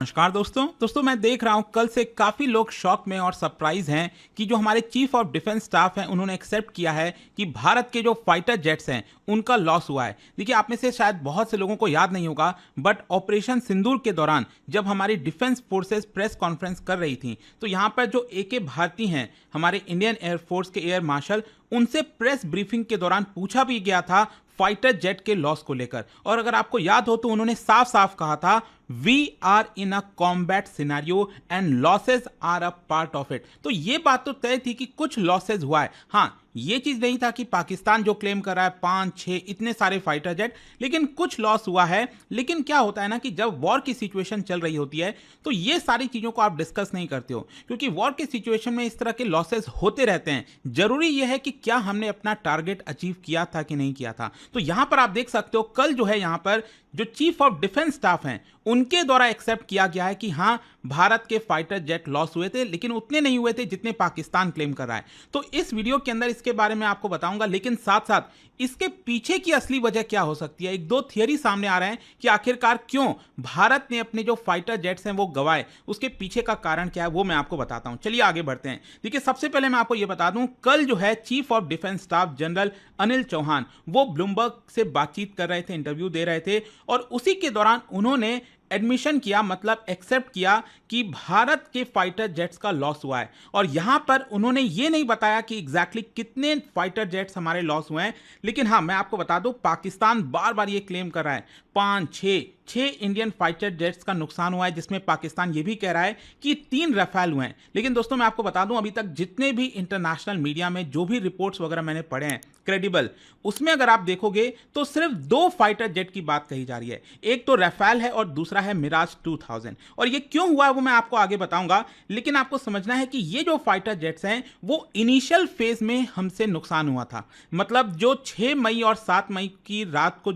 नमस्कार दोस्तों मैं देख रहा हूं कल से काफी लोग शॉक में और सरप्राइज हैं कि जो हमारे चीफ ऑफ डिफेंस स्टाफ हैं उन्होंने एक्सेप्ट किया है कि भारत के जो फाइटर जेट्स हैं उनका लॉस हुआ है। देखिए, आप में से शायद बहुत से लोगों को याद नहीं होगा, बट ऑपरेशन सिंदूर के दौरान जब हमारी डिफेंस फोर्सेस प्रेस कॉन्फ्रेंस कर रही थी तो यहां पर जो AK भारती हैं, हमारे इंडियन एयरफोर्स के एयर मार्शल, उनसे प्रेस ब्रीफिंग के दौरान पूछा भी गया था फाइटर जेट के लॉस को लेकर। और अगर आपको याद हो तो उन्होंने साफ साफ कहा था, we are in a combat scenario and losses are a part of it. तो ये बात तो तय थी कि कुछ लॉसेज हुआ है। हाँ, ये चीज नहीं था कि पाकिस्तान जो क्लेम कर रहा है 5-6 इतने सारे फाइटर जेट, लेकिन कुछ लॉस हुआ है। लेकिन क्या होता है ना कि जब वॉर की सिचुएशन चल रही होती है तो ये सारी चीजों को आप डिस्कस नहीं करते हो, क्योंकि वॉर की सिचुएशन में इस तरह के लॉसेज होते रहते हैं। जरूरी यह है कि क्या हमने अपना टारगेट अचीव किया था कि नहीं किया था। तो यहां पर आप देख सकते हो, कल जो है यहां पर जो चीफ ऑफ डिफेंस स्टाफ हैं उनके द्वारा एक्सेप्ट किया गया है कि हां, भारत के फाइटर जेट लॉस हुए थे, लेकिन उतने नहीं हुए थे जितने पाकिस्तान क्लेम कर रहा है। तो इस वीडियो के अंदर इसके बारे में आपको बताऊंगा, लेकिन साथ साथ इसके पीछे की असली वजह क्या हो सकती है। एक दो थियरी सामने आ रहे हैं कि आखिरकार क्यों भारत ने अपने जो फाइटर जेट्स हैं वो गंवाए, उसके पीछे का कारण क्या है वो मैं आपको बताता हूं। चलिए आगे बढ़ते हैं। देखिए, सबसे पहले मैं आपको यह बता दूं, कल जो है chief of defence staff general Anil Chauhan वो ब्लूमबर्ग से बातचीत कर रहे थे, इंटरव्यू दे रहे थे, और उसी के दौरान उन्होंने एडमिशन किया, मतलब एक्सेप्ट किया कि भारत के फाइटर जेट्स का लॉस हुआ है। और यहां पर उन्होंने ये नहीं बताया कि एग्जैक्टली कितने फाइटर जेट्स हमारे लॉस हुए हैं, लेकिन हां, मैं आपको बता दूं, पाकिस्तान बार बार ये क्लेम कर रहा है 5-6 इंडियन फाइटर जेट्स का नुकसान हुआ है, जिसमें पाकिस्तान ये भी कह रहा है कि 3 रफेल हुए हैं। लेकिन दोस्तों, मैं आपको बता दूं, अभी तक जितने भी इंटरनेशनल मीडिया में जो भी रिपोर्ट्स वगैरह मैंने पढ़े हैं क्रेडिबल, उसमें अगर आप देखोगे तो सिर्फ 2 फाइटर जेट की बात कही जा रही है। एक तो रफेल है और दूसरा है मिराज 2000। और ये क्यों हुआ है वो मैं आपको आगे बताऊंगा, लेकिन आपको समझना है कि ये जो फाइटर जेट्स हैं वो इनिशियल फेज में हमसे नुकसान हुआ था। मतलब जो 6 मई और 7 मई की रात को,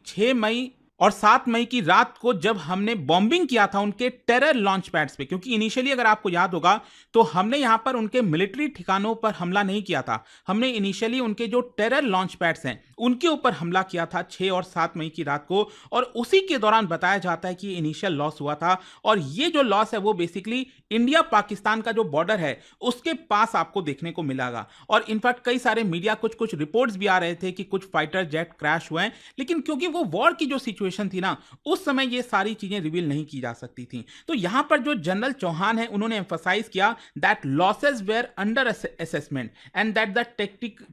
6 मई और 7 मई की रात को जब हमने बॉम्बिंग किया था उनके टेरर लॉन्च पैड्स पे, क्योंकि इनिशियली अगर आपको याद होगा तो हमने यहां पर उनके मिलिट्री ठिकानों पर हमला नहीं किया था। हमने इनिशियली उनके जो टेरर लॉन्च पैड्स हैं उनके ऊपर हमला किया था 6 और 7 मई की रात को, और उसी के दौरान बताया जाता है कि इनिशियल लॉस हुआ था। और ये जो लॉस है वो बेसिकली इंडिया पाकिस्तान का जो बॉर्डर है उसके पास आपको देखने को मिलेगा। और इनफैक्ट कई सारे मीडिया कुछ रिपोर्ट्स भी आ रहे थे कि कुछ फाइटर जेट क्रैश हुए हैं, लेकिन क्योंकि वो वॉर की जो सिचुएशन थी ना, उस समय ये सारी चीजें रिवील नहीं की जा सकती थी। तो यहां पर जो जनरल चौहान है उन्होंने एम्फसाइज किया that losses were under assessment and that the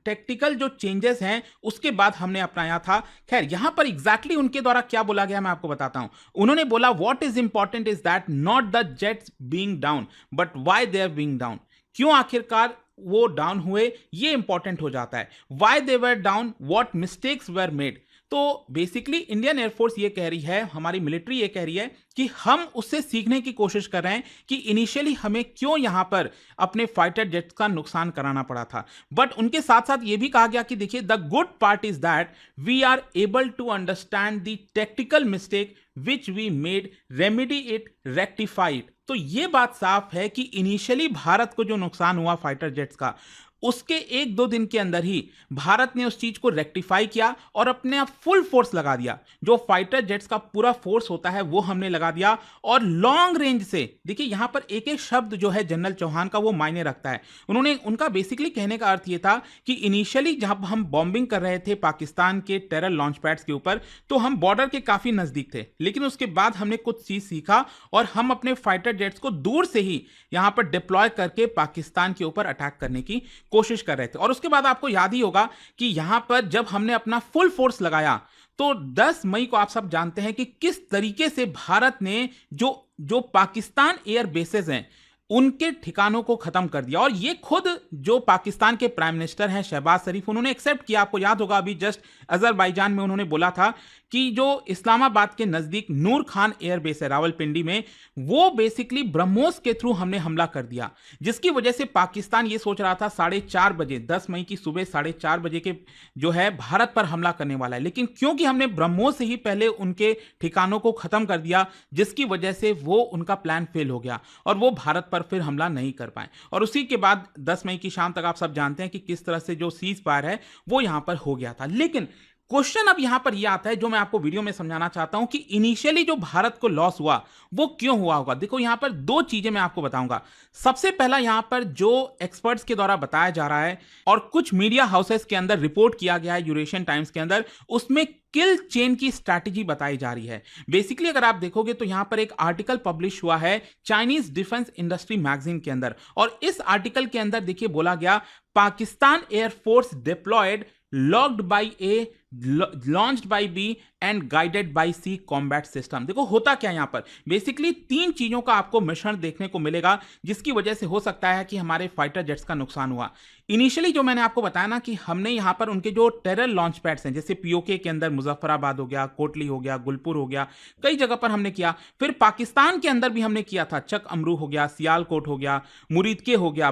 tactical जो चेंजेस हैं उसके बाद हमने अपनाया था। खैर, यहां पर एग्जैक्टली उनके द्वारा क्या बोला गया मैं आपको बताता हूं। उन्होंने बोला, what is important is that not the jets being down but why they are being down. क्यों आखिरकार वो डाउन हुए ये इंपॉर्टेंट हो जाता है। Why they were down, what mistakes were made. तो बेसिकली इंडियन एयरफोर्स ये कह रही है, हमारी मिलिट्री ये कह रही है कि हम उससे सीखने की कोशिश कर रहे हैं कि इनिशियली हमें क्यों यहां पर अपने फाइटर जेट्स का नुकसान कराना पड़ा था। बट उनके साथ साथ ये भी कहा गया कि देखिए, the good part is that we are able to understand the technical mistake which we made, remedy it, rectify it. तो ये बात साफ है कि इनिशियली भारत को जो नुकसान हुआ फाइटर जेट्स का, उसके 1-2 दिन के अंदर ही भारत ने उस चीज को रेक्टिफाई किया और अपने आप फुल फोर्स लगा दिया। जो फाइटर जेट्स का पूरा फोर्स होता है वो हमने लगा दिया, और लॉन्ग रेंज से, देखिए यहां पर एक एक शब्द जो है जनरल चौहान का वो मायने रखता है। उनका बेसिकली कहने का अर्थ ये था कि इनिशियली जब हम बॉम्बिंग कर रहे थे पाकिस्तान के टेरर लॉन्च पैड्स के ऊपर, तो हम बॉर्डर के काफी नजदीक थे, लेकिन उसके बाद हमने कुछ चीज सीखा और हम अपने फाइटर जेट्स को दूर से ही यहां पर डिप्लॉय करके पाकिस्तान के ऊपर अटैक करने की कोशिश कर रहे थे। और उसके बाद आपको याद ही होगा कि यहां पर जब हमने अपना फुल फोर्स लगाया तो 10 मई को आप सब जानते हैं कि किस तरीके से भारत ने जो पाकिस्तान एयर बेसेस हैं उनके ठिकानों को खत्म कर दिया। और ये खुद जो पाकिस्तान के प्राइम मिनिस्टर हैं शहबाज शरीफ, उन्होंने एक्सेप्ट किया। आपको याद होगा अभी जस्ट अजरबैजान में उन्होंने बोला था कि जो इस्लामाबाद के नजदीक नूर खान एयरबेस है रावलपिंडी में, वो बेसिकली ब्रह्मोस के थ्रू हमने हमला कर दिया, जिसकी वजह से पाकिस्तान ये सोच रहा था 4:30 बजे, 10 मई की सुबह 4:30 बजे के जो है भारत पर हमला करने वाला है। लेकिन क्योंकि हमने ब्रह्मोस से ही पहले उनके ठिकानों को खत्म कर दिया, जिसकी वजह से वो उनका प्लान फेल हो गया और वो भारत पर फिर हमला नहीं कर पाए। और उसी के बाद 10 मई की शाम तक आप सब जानते हैं कि किस तरह से जो सीज फायर है वो यहां पर हो गया था। लेकिन क्वेश्चन अब यहां पर यह आता है जो मैं आपको वीडियो में समझाना चाहता हूं कि इनिशियली जो भारत को लॉस हुआ वो क्यों हुआ होगा। देखो यहां पर दो चीजें मैं आपको बताऊंगा। सबसे पहला यहां पर जो एक्सपर्ट्स के द्वारा बताया जा रहा है और कुछ मीडिया हाउसेस के अंदर रिपोर्ट किया गया है यूरेशियन टाइम्स के अंदर, उसमें किल चेन की स्ट्रैटेजी बताई जा रही है। बेसिकली अगर आप देखोगे तो यहां पर एक आर्टिकल पब्लिश हुआ है चाइनीज डिफेंस इंडस्ट्री मैगजीन के अंदर, और इस आर्टिकल के अंदर देखिए बोला गया Pakistan air force deployed locked by A launched by B and guided by C combat system. देखो होता क्या यहां पर, बेसिकली तीन चीजों का आपको मिश्रण देखने को मिलेगा जिसकी वजह से हो सकता है कि हमारे फाइटर जेट्स का नुकसान हुआ। इनिशियली जो मैंने आपको बताया ना कि हमने यहां पर उनके जो टेरर लॉन्च पैड्स हैं, जैसे पीओके के अंदर मुजफ्फराबाद हो गया, कोटली हो गया, गुलपुर हो गया, कई जगह पर हमने किया। फिर पाकिस्तान के अंदर भी हमने किया था, चक अमरू हो गया, सियालकोट हो गया, मुरीदके हो गया,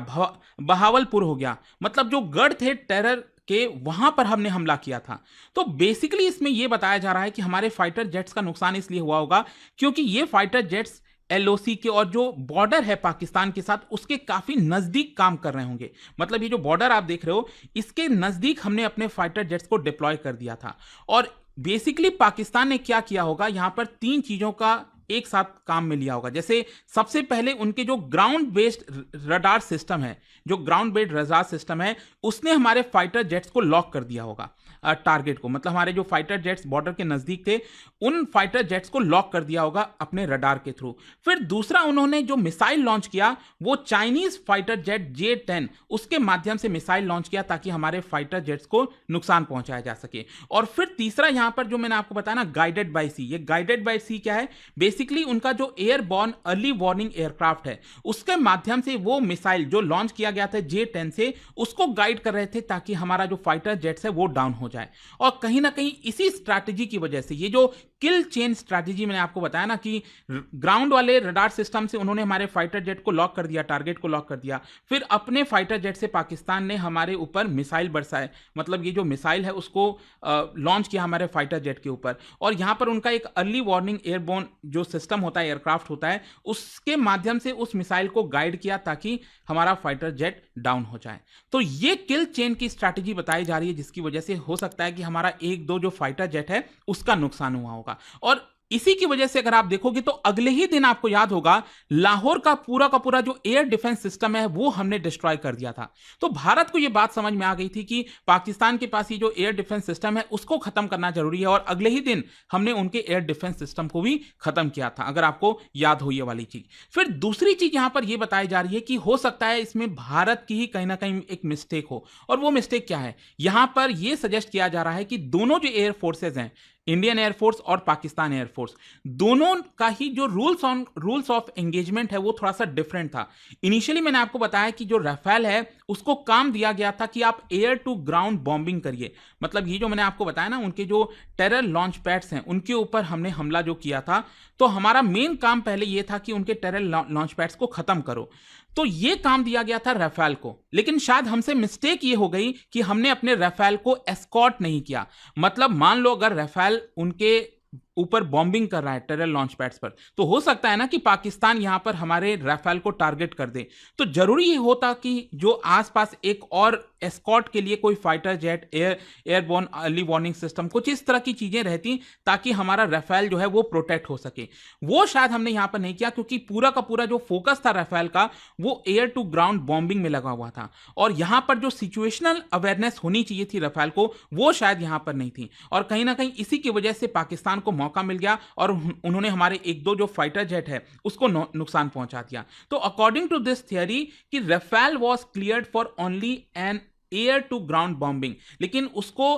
बहावलपुर हो गया, मतलब जो गढ़ थे टेरर के वहां पर हमने हमला किया था। तो बेसिकली इसमें यह बताया जा रहा है कि हमारे फाइटर जेट्स का नुकसान इसलिए हुआ होगा क्योंकि ये फाइटर जेट्स एलओसी के और जो बॉर्डर है पाकिस्तान के साथ उसके काफी नजदीक काम कर रहे होंगे। मतलब ये जो बॉर्डर आप देख रहे हो इसके नजदीक हमने अपने फाइटर जेट्स को डिप्लॉय कर दिया था। और बेसिकली पाकिस्तान ने क्या किया होगा, यहां पर तीन चीजों का एक साथ काम में लिया होगा। जैसे सबसे पहले उनके जो ग्राउंड बेस्ड रडार सिस्टम है, जो ग्राउंड बेस्ड रडार सिस्टम है, उसने हमारे फाइटर जेट्स को लॉक कर दिया होगा टारगेट को। मतलब हमारे जो फाइटर जेट्स बॉर्डर के नजदीक थे उन फाइटर जेट्स को लॉक कर दिया होगा अपने रडार के थ्रू। फिर दूसरा उन्होंने जो मिसाइल लॉन्च किया वो चाइनीज फाइटर जेट J-10 उसके माध्यम से मिसाइल लॉन्च किया ताकि हमारे फाइटर जेट्स को नुकसान पहुंचाया जा सके। और फिर तीसरा यहां पर जो मैंने आपको बताया ना गाइडेड बाय सी, ये गाइडेड बाय सी क्या है, बेसिकली उनका जो एयरबॉर्न अर्ली वार्निंग एयरक्राफ्ट है उसके माध्यम से वो मिसाइल जो लॉन्च किया गया था J-10 से उसको गाइड कर रहे थे ताकि हमारा जो फाइटर जेट्स है वो डाउन हो जाए। और कहीं ना कहीं इसी स्ट्रैटेजी की वजह से ये जो किल चेन स्ट्रैटेजी मैंने आपको बताया ना कि ग्राउंड वाले रडार सिस्टम से उन्होंने हमारे फाइटर जेट को लॉक कर दिया, टारगेट को लॉक कर दिया, फिर अपने फाइटर जेट से पाकिस्तान ने हमारे ऊपर मिसाइल बरसाए, मतलब ये जो मिसाइल है उसको लॉन्च किया हमारे फाइटर जेट के ऊपर। और यहां पर उनका एक अर्ली वार्निंग एयरबोर्न जो सिस्टम होता है, एयरक्राफ्ट होता है, उसके माध्यम से उस मिसाइल को गाइड किया ताकि हमारा फाइटर जेट डाउन हो जाए। तो ये किल चेन की स्ट्रैटेजी बताई जा रही है जिसकी वजह से हो सकता है कि हमारा एक दो जो फाइटर जेट है उसका नुकसान हुआ होगा। और इसी की वजह से अगर आप देखोगे तो अगले ही दिन आपको याद होगा लाहौर का पूरा जो एयर डिफेंस सिस्टम है वो हमने डिस्ट्रॉय कर दिया था। तो भारत को यह बात समझ में आ गई थी कि पाकिस्तान के पास ये जो एयर डिफेंस सिस्टम है उसको खत्म करना जरूरी है, और अगले ही दिन हमने उनके एयर डिफेंस सिस्टम को भी खत्म किया था, अगर आपको याद हो ये वाली चीज। फिर दूसरी चीज यहां पर यह बताई जा रही है कि हो सकता है इसमें भारत की ही कहीं ना कहीं एक मिस्टेक हो। और वो मिस्टेक क्या है, यहां पर यह सजेस्ट किया जा रहा है कि दोनों जो एयर फोर्सेज हैं, इंडियन एयरफोर्स और पाकिस्तान एयरफोर्स, दोनों का ही जो रूल्स ऑफ एंगेजमेंट है वो थोड़ा सा डिफरेंट था। इनिशियली मैंने आपको बताया कि जो राफेल है उसको काम दिया गया था कि आप एयर टू ग्राउंड बॉम्बिंग करिए। मतलब ये जो मैंने आपको बताया ना उनके जो टेरर लॉन्च पैड्स हैं उनके ऊपर हमने हमला जो किया था, तो हमारा मेन काम पहले ये था कि उनके टेरर लॉन्च पैड्स को खत्म करो। तो ये काम दिया गया था राफेल को, लेकिन शायद हमसे मिस्टेक ये हो गई कि हमने अपने राफेल को एस्कॉर्ट नहीं किया। मतलब मान लो अगर राफेल उनके ऊपर बॉम्बिंग कर रहा है टेरर लॉन्च पैड्स पर, तो हो सकता है ना कि पाकिस्तान यहां पर हमारे राफेल को टारगेट कर दे। तो जरूरी ये होता कि जो आसपास एक और एस्कॉर्ट के लिए कोई fighter jet, airborne early warning system, कुछ इस तरह की चीजें रहती ताकि हमारा राफेल जो है वो प्रोटेक्ट हो सके। वो शायद हमने यहां पर नहीं किया क्योंकि पूरा का पूरा जो फोकस था राफेल का वो एयर टू ग्राउंड बॉम्बिंग में लगा हुआ था, और यहां पर जो सिचुएशनल अवेयरनेस होनी चाहिए थी राफेल को वो शायद यहां पर नहीं थी। और कहीं ना कहीं इसी की वजह से पाकिस्तान को मौका मिल गया और उन्होंने हमारे एक दो जो फाइटर जेट है उसको नुकसान पहुंचा दिया। तो अकॉर्डिंग टू दिस थियरी कि Rafale was cleared for only an air to ground bombing, लेकिन उसको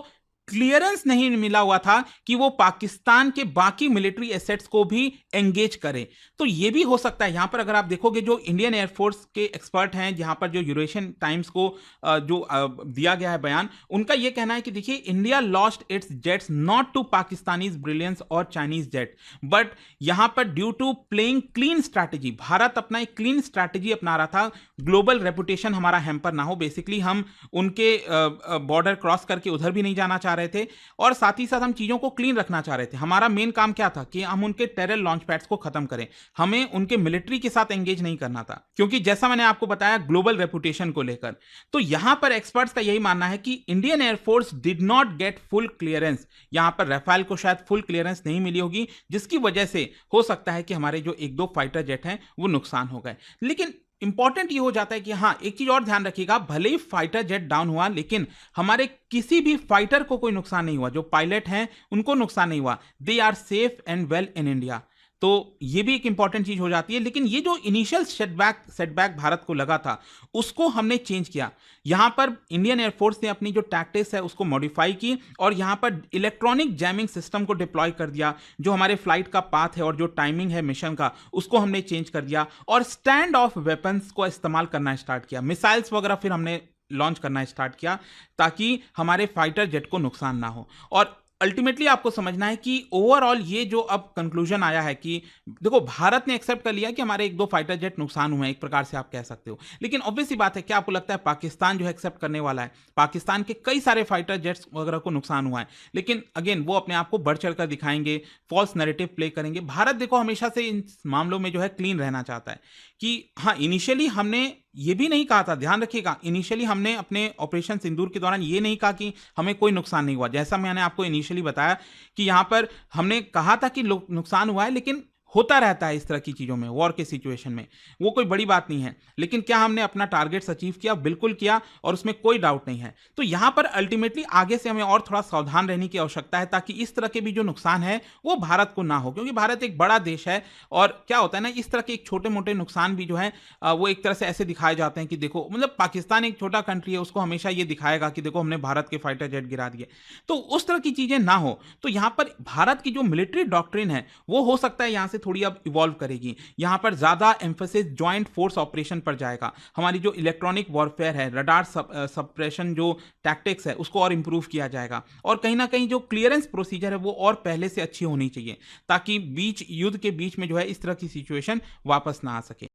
क्लियरेंस नहीं मिला हुआ था कि वो पाकिस्तान के बाकी मिलिट्री एसेट्स को भी एंगेज करे। तो ये भी हो सकता है। यहां पर अगर आप देखोगे जो इंडियन एयरफोर्स के एक्सपर्ट हैं, जहां पर जो यूरेशियन टाइम्स को जो दिया गया है बयान, उनका यह कहना है कि देखिए India lost its jets not to Pakistan's brilliance और चाइनीज जेट, बट यहां पर due to playing clean strategy, Bharat अपना एक क्लीन स्ट्रैटेजी अपना रहा था, ग्लोबल रेपुटेशन हमारा हैम्पर ना हो। बेसिकली हम उनके बॉर्डर क्रॉस करके उधर भी नहीं जाना चाह रहे थे और साथ ही साथ हम चीज़ों को क्लीन रखना चाह रहे थे। हमारा मेन काम क्या था कि हम उनके टेरर लॉन्च पैड्स को खत्म करें, हमें उनके मिलिट्री के साथ एंगेज नहीं करना था, क्योंकि जैसा मैंने आपको बताया ग्लोबल रेपुटेशन को लेकर। तो यहां पर एक्सपर्ट्स का यही मानना है कि Indian air force did not get full clearance, यहां पर राफेल को शायद फुल क्लियरेंस नहीं मिली होगी, जिसकी वजह से हो सकता है कि हमारे जो एक दो फाइटर जेट हैं वो नुकसान हो गए। लेकिन इंपॉर्टेंट ये हो जाता है कि हाँ, एक चीज और ध्यान रखिएगा, भले ही फाइटर जेट डाउन हुआ लेकिन हमारे किसी भी फाइटर को कोई नुकसान नहीं हुआ, जो पायलट हैं उनको नुकसान नहीं हुआ, they are safe and well in India. तो ये भी एक इंपॉर्टेंट चीज हो जाती है। लेकिन ये जो इनिशियल सेटबैक भारत को लगा था उसको हमने चेंज किया। यहां पर इंडियन एयरफोर्स ने अपनी जो टैक्टिक्स है उसको मॉडिफाई की और यहां पर इलेक्ट्रॉनिक जैमिंग सिस्टम को डिप्लॉय कर दिया। जो हमारे फ्लाइट का पाथ है और जो टाइमिंग है मिशन का उसको हमने चेंज कर दिया और स्टैंड ऑफ वेपन्स को इस्तेमाल करना स्टार्ट किया, मिसाइल्स वगैरह फिर हमने लॉन्च करना स्टार्ट किया ताकि हमारे फाइटर जेट को नुकसान ना हो। और अल्टीमेटली आपको समझना है कि ओवरऑल ये जो अब कंक्लूजन आया है कि देखो, भारत ने एक्सेप्ट कर लिया कि हमारे एक दो फाइटर जेट नुकसान हुए हैं, एक प्रकार से आप कह सकते हो। लेकिन ऑब्वियस सी बात है, क्या आपको लगता है पाकिस्तान जो है एक्सेप्ट करने वाला है? पाकिस्तान के कई सारे फाइटर जेट्स वगैरह को नुकसान हुआ है, लेकिन अगेन वो अपने आप को बढ़ चढ़कर दिखाएंगे, फॉल्स नैरेटिव प्ले करेंगे। भारत देखो हमेशा से इन मामलों में जो है क्लीन रहना चाहता है कि हाँ, इनिशियली हमने ये भी नहीं कहा था, ध्यान रखिएगा, इनिशियली हमने अपने ऑपरेशन सिंदूर के दौरान ये नहीं कहा कि हमें कोई नुकसान नहीं हुआ। जैसा मैंने आपको इनिशियली बताया कि यहां पर हमने कहा था कि नुकसान हुआ है, लेकिन होता रहता है इस तरह की चीजों में, वॉर के सिचुएशन में, वो कोई बड़ी बात नहीं है। लेकिन क्या हमने अपना टारगेट अचीव किया? बिल्कुल किया, और उसमें कोई डाउट नहीं है। तो यहां पर अल्टीमेटली आगे से हमें और थोड़ा सावधान रहने की आवश्यकता है ताकि इस तरह के भी जो नुकसान है वो भारत को ना हो, क्योंकि भारत एक बड़ा देश है। और क्या होता है ना, इस तरह के एक छोटे मोटे नुकसान भी जो है वो एक तरह से ऐसे दिखाए जाते हैं कि देखो, मतलब पाकिस्तान एक छोटा कंट्री है, उसको हमेशा ये दिखाएगा कि देखो हमने भारत के फाइटर जेट गिरा दिए। तो उस तरह की चीजें ना हो, तो यहां पर भारत की जो मिलिट्री डॉक्ट्रिन है वो हो सकता है यहां से थोड़ी अब इवॉल्व करेगी। यहां पर ज्यादा एम्फेसिस ज्वाइंट फोर्स ऑपरेशन पर जाएगा। हमारी जो इलेक्ट्रॉनिक वॉरफेयर है, रडार सप्रेशन जो टैक्टिक्स है, उसको और इंप्रूव किया जाएगा। और कहीं ना कहीं जो क्लियरेंस प्रोसीजर है वो और पहले से अच्छी होनी चाहिए, ताकि बीच युद्ध के बीच में जो है इस तरह की सिचुएशन वापस ना आ सके।